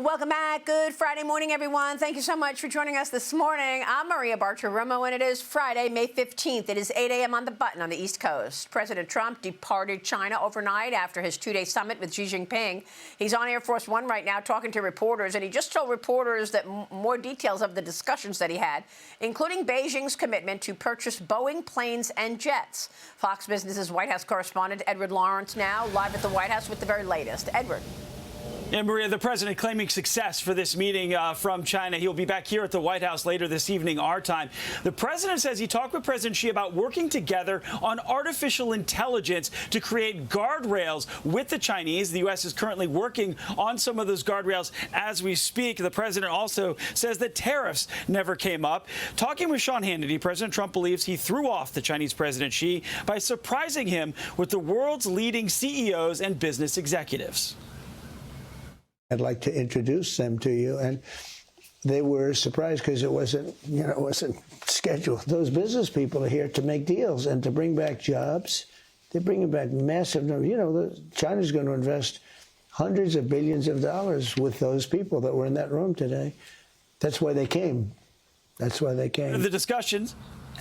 Welcome back. Good Friday morning, everyone. Thank you so much for joining us this morning. I'm Maria Bartiromo, and it is Friday, May 15th. It is 8 a.m. on the button on the East Coast. President Trump departed China overnight after his two-day summit with Xi Jinping. He's on Air Force One right now talking to reporters, and he just told reporters that more details of the discussions that he had, including Beijing's commitment to purchase Boeing planes and jets. Fox Business's White House correspondent Edward Lawrence now live at the White House with the very latest. Edward. Yeah, Maria, the president claiming success for this meeting from China. He'll be back here at the White House later this evening, our time. The president says he talked with President Xi about working together on artificial intelligence to create guardrails with the Chinese. The U.S. is currently working on some of those guardrails as we speak. The president also says that tariffs never came up. Talking with Sean Hannity, President Trump believes he threw off the Chinese President Xi by surprising him with the world's leading CEOs and business executives. I'd like to introduce them to you. And they were surprised because it wasn't scheduled. Those business people are here to make deals and to bring back jobs. They're bringing back massive numbers. China's going to invest hundreds of billions of dollars with those people that were in that room today. That's why they came. That's why they came.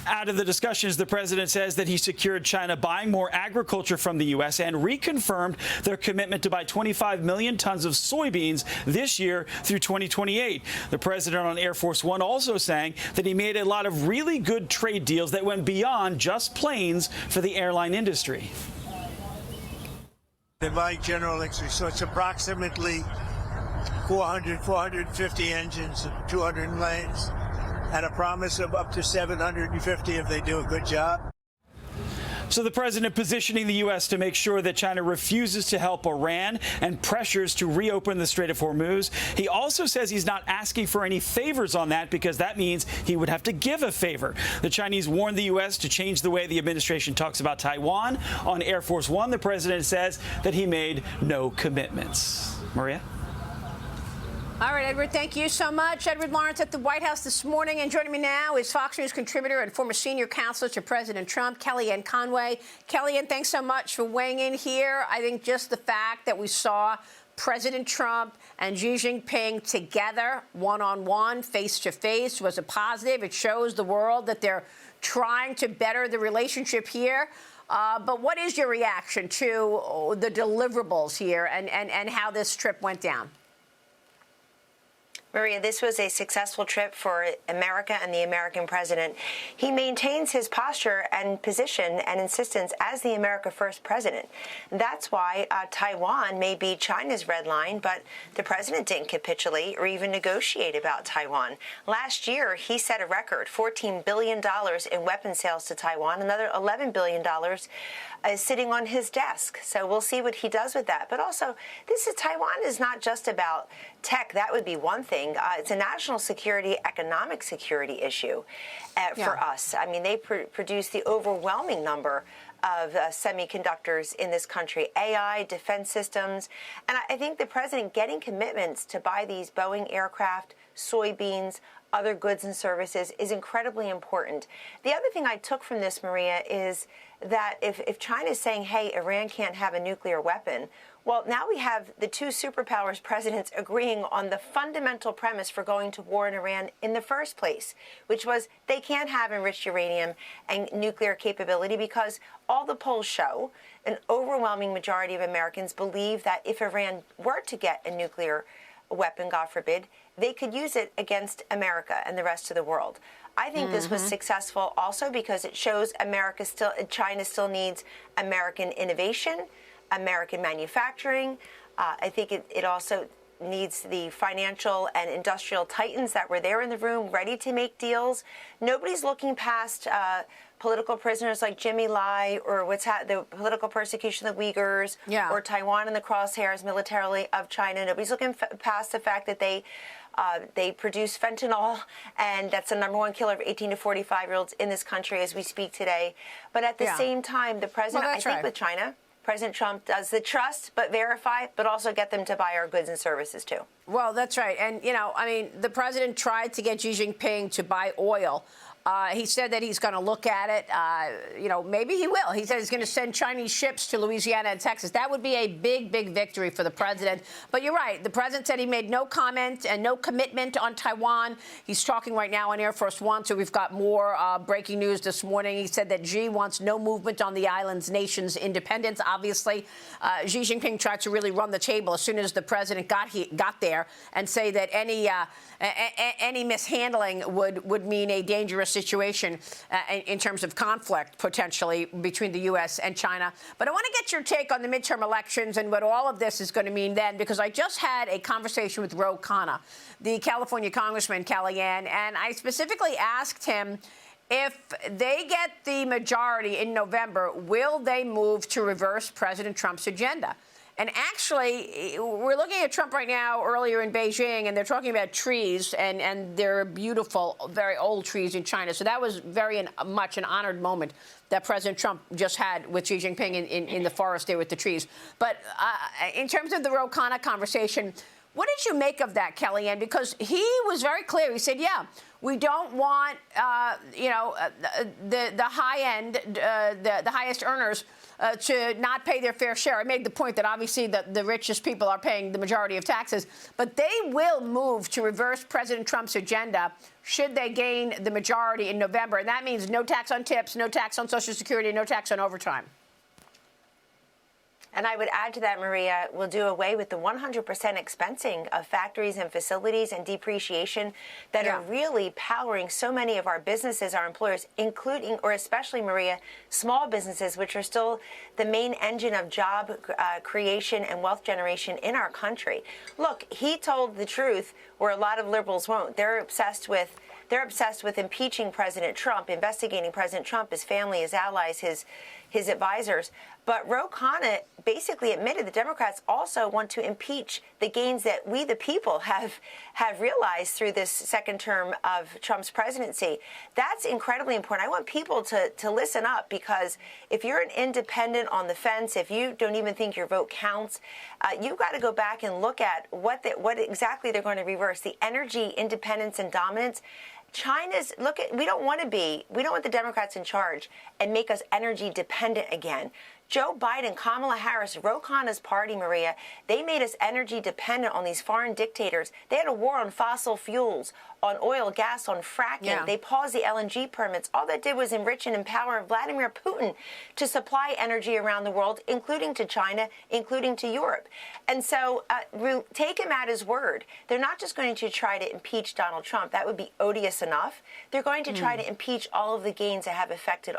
Out of the discussions, the president says that he secured China buying more agriculture from the U.S. and reconfirmed their commitment to buy 25 million tons of soybeans this year through 2028. The president on Air Force One also saying that he made a lot of really good trade deals that went beyond just planes for the airline industry. In my general experience, so it's approximately 450 engines and 200 planes, and a promise of up to 750 if they do a good job. So the president positioning the U.S. to make sure that China refuses to help Iran and pressures to reopen the Strait of Hormuz. He also says he's not asking for any favors on that because that means he would have to give a favor. The Chinese warned the U.S. to change the way the administration talks about Taiwan. On Air Force One, the president says that he made no commitments. Maria? All right, Edward, thank you so much. Edward Lawrence at the White House this morning. And joining me now is Fox News contributor and former senior counselor to President Trump, Kellyanne Conway. Kellyanne, thanks so much for weighing in here. I think just the fact that we saw President Trump and Xi Jinping together, one-on-one, face-to-face, was a positive. It shows the world that they're trying to better the relationship here. But what is your reaction to the deliverables here and how this trip went down? Maria, this was a successful trip for America and the American president. He maintains his posture and position and insistence as the America First president. That's why Taiwan may be China's red line, but the president didn't capitulate or even negotiate about Taiwan. Last year, he set a record, $14 billion in weapon sales to Taiwan. Another $11 billion is sitting on his desk. So we'll see what he does with that. But also, Taiwan is not just about tech. That would be one thing. It's a national security, economic security issue for us. I mean, they produce the overwhelming number of semiconductors in this country, AI, defense systems. And I think the president getting commitments to buy these Boeing aircraft, soybeans, other goods and services is incredibly important. The other thing I took from this, Maria, is that if China is saying, hey, Iran can't have a nuclear weapon, well, now we have the two superpowers presidents agreeing on the fundamental premise for going to war in Iran in the first place, which was they can't have enriched uranium and nuclear capability because all the polls show an overwhelming majority of Americans believe that if Iran were to get a nuclear weapon, God forbid, they could use it against America and the rest of the world. I think this was successful also because it shows China still needs American innovation, American manufacturing. I think it also needs the financial and industrial titans that were there in the room ready to make deals. Nobody's looking past political prisoners like Jimmy Lai or the political persecution of the Uyghurs or Taiwan in the crosshairs militarily of China. Nobody's looking past the fact that they produce fentanyl, and that's the #1 killer of 18 to 45-year-olds in this country as we speak today. But at the same time, the president, with China, President Trump does the trust but verify, but also get them to buy our goods and services too. Well, that's right. And, I mean, the president tried to get Xi Jinping to buy oil He said that he's going to look at it. Maybe he will. He said he's going to send Chinese ships to Louisiana and Texas. That would be a big, big victory for the president. But you're right. The president said he made no comment and no commitment on Taiwan. He's talking right now on Air Force One, so we've got more breaking news this morning. He said that Xi wants no movement on the island's nation's independence. Obviously, Xi Jinping tried to really run the table as soon as the president got there and say that any mishandling would mean a dangerous situation in terms of conflict, potentially, between the U.S. and China. But I want to get your take on the midterm elections and what all of this is going to mean then, because I just had a conversation with Ro Khanna, the California congressman, Kellyanne, and I specifically asked him, if they get the majority in November, will they move to reverse President Trump's agenda? And actually, we're looking at Trump right now earlier in Beijing, and they're talking about trees, and they're beautiful, very old trees in China. So that was very much an honored moment that President Trump just had with Xi Jinping in the forest there with the trees. But in terms of the Ro Khanna conversation, what did you make of that, Kellyanne? Because he was very clear. He said, yeah, we don't want, the high end, the highest earners to not pay their fair share. I made the point that obviously the richest people are paying the majority of taxes, but they will move to reverse President Trump's agenda should they gain the majority in November. And that means no tax on tips, no tax on Social Security, no tax on overtime. And I would add to that, Maria, we'll do away with the 100% expensing of factories and facilities and depreciation that are really powering so many of our businesses, our employers, including, or especially, Maria, small businesses, which are still the main engine of job creation and wealth generation in our country. Look, he told the truth where a lot of liberals won't. They're obsessed with impeaching President Trump, investigating President Trump, his family, his allies, his advisors. But Ro Khanna basically admitted the Democrats also want to impeach the gains that we, the people, have realized through this second term of Trump's presidency. That's incredibly important. I want people to listen up, because if you're an independent on the fence, if you don't even think your vote counts, you've got to go back and look at what exactly they're going to reverse. The energy independence and dominance. We don't want the Democrats in charge and make us energy dependent again. Joe Biden, Kamala Harris, Ro Khanna's party, Maria, they made us energy dependent on these foreign dictators. They had a war on fossil fuels, on oil, gas, on fracking. Yeah. They paused the LNG permits. All that did was enrich and empower Vladimir Putin to supply energy around the world, including to China, including to Europe. And so take him at his word. They're not just going to try to impeach Donald Trump. That would be odious enough. They're going to try to impeach all of the gains that have affected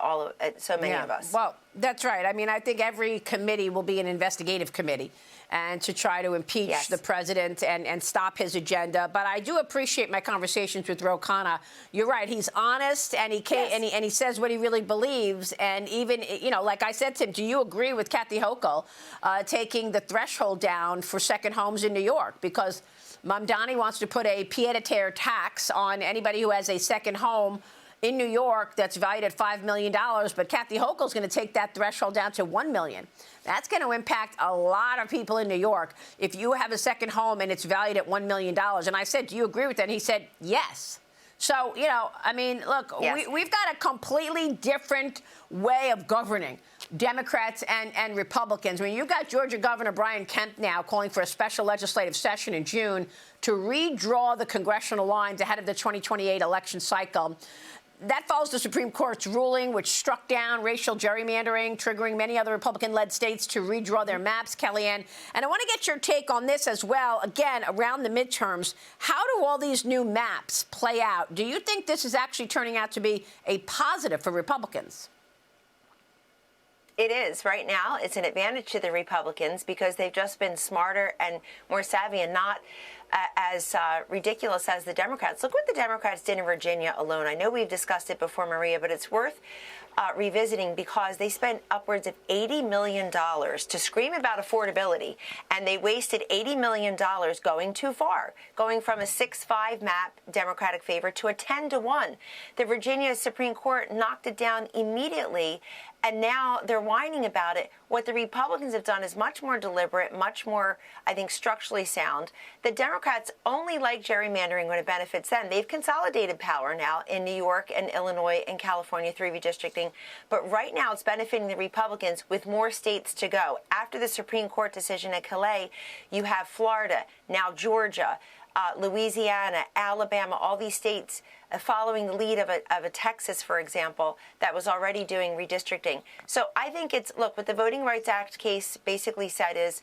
so many of us. Well, that's right. I mean, I think every committee will be an investigative committee, and to try to impeach the president and stop his agenda. But I do appreciate my conversations with Ro Khanna. You're right. He's honest, and he says what he really believes. And even, like I said to him, do you agree with Kathy Hochul taking the threshold down for second homes in New York? Because Mamdani wants to put a pied-à-terre tax on anybody who has a second home in New York that's valued at $5 million, but Kathy Hochul's going to take that threshold down to $1 million. That's going to impact a lot of people in New York if you have a second home and it's valued at $1 million. And I said, do you agree with that? And he said, yes. So, I mean, look, we've got a completely different way of governing, Democrats and Republicans. I mean, you've got Georgia Governor Brian Kemp now calling for a special legislative session in June to redraw the congressional lines ahead of the 2028 election cycle. That follows the Supreme Court's ruling, which struck down racial gerrymandering, triggering many other Republican-led states to redraw their maps, Kellyanne. And I want to get your take on this as well, again, around the midterms. How do all these new maps play out? Do you think this is actually turning out to be a positive for Republicans? It is. Right now, it's an advantage to the Republicans because they've just been smarter and more savvy and not as ridiculous as the Democrats. Look what the Democrats did in Virginia alone. I know we've discussed it before, Maria, but it's worth revisiting because they spent upwards of $80 million to scream about affordability, and they wasted $80 million going too far, going from a 6-5 map Democratic favor to a 10-1. The Virginia Supreme Court knocked it down immediately, And now they're whining about it. What the Republicans have done is much more deliberate, much more, I think, structurally sound. The Democrats only like gerrymandering when it benefits them. They've consolidated power now in New York and Illinois and California through redistricting. But right now it's benefiting the Republicans with more states to go. After the Supreme Court decision at Calais, you have Florida, now Georgia, Louisiana, Alabama, all these states following the lead of a Texas, for example, that was already doing redistricting. So I think it's, look, what the Voting Rights Act case basically said is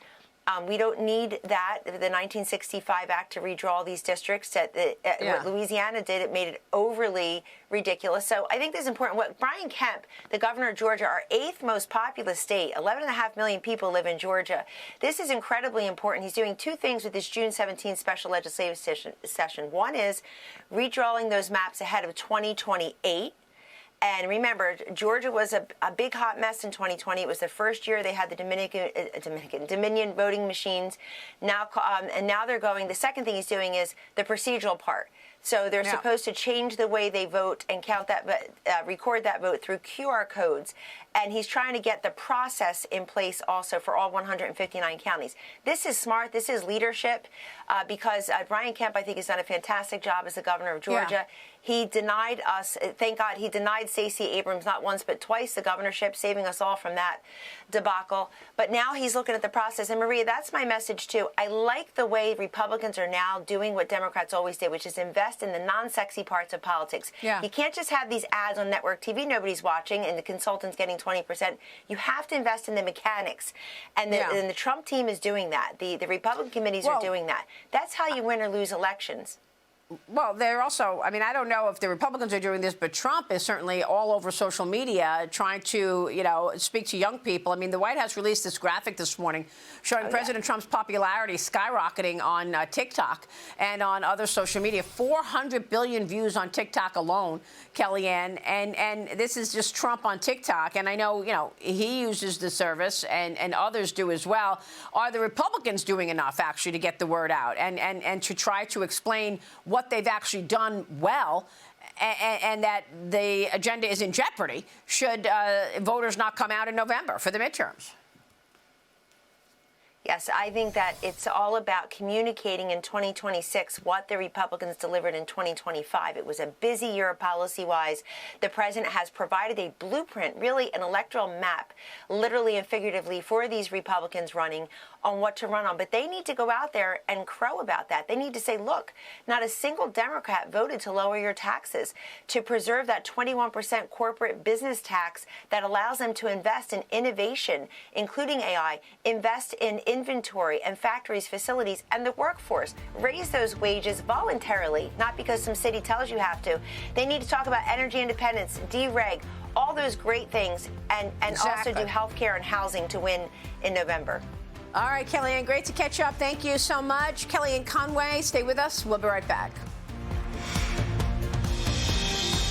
we don't need that, the 1965 Act, to redraw these districts. What Louisiana did, it made it overly ridiculous. So I think this is important. What Brian Kemp, the governor of Georgia, our 8th most populous state, 11.5 million people live in Georgia. This is incredibly important. He's doing 2 things with this June 17th special legislative session. One is redrawing those maps ahead of 2028. And remember, Georgia was a big hot mess in 2020. It was the first year they had the Dominion voting machines. Now, and now they're going. The second thing he's doing is the procedural part. So they're supposed to change the way they vote and count that, record that vote through QR codes. And he's trying to get the process in place also for all 159 counties. This is smart. This is leadership because Brian Kemp, I think, has done a fantastic job as the governor of Georgia. Yeah. He denied us, thank God, he denied Stacey Abrams not once but twice the governorship, saving us all from that debacle. But now he's looking at the process. And Maria, that's my message too. I like the way Republicans are now doing what Democrats always did, which is invest in the non-sexy parts of politics. Yeah. You can't just have these ads on network TV nobody's watching and the consultants getting 20%. You have to invest in the mechanics. And the Trump team is doing that. The Republican committees are doing that. That's how you win or lose elections. Well, they're also, I mean, I don't know if the Republicans are doing this, but Trump is certainly all over social media trying to, speak to young people. I mean, the White House released this graphic this morning showing President Trump's popularity skyrocketing on TikTok and on other social media. 400 billion views on TikTok alone, Kellyanne. And this is just Trump on TikTok. And I know, he uses the service and others do as well. Are the Republicans doing enough, actually, to get the word out and to try to explain what they've actually done well, and that the agenda is in jeopardy should voters not come out in November for the midterms? Yes, I think that it's all about communicating in 2026 what the Republicans delivered in 2025. It was a busy year policy-wise. The president has provided a blueprint, really an electoral map, literally and figuratively, for these Republicans running on what to run on. But they need to go out there and crow about that. They need to say, look, not a single Democrat voted to lower your taxes, to preserve that 21% corporate business tax that allows them to invest in innovation, including AI, invest in inventory and factories, facilities, and the workforce. Raise those wages voluntarily, not because some city tells you have to. They need to talk about energy independence, dereg, all those great things, and also do health care and housing to win in November. All right, Kellyanne, great to catch up. Thank you so much. Kellyanne Conway, stay with us. We'll be right back.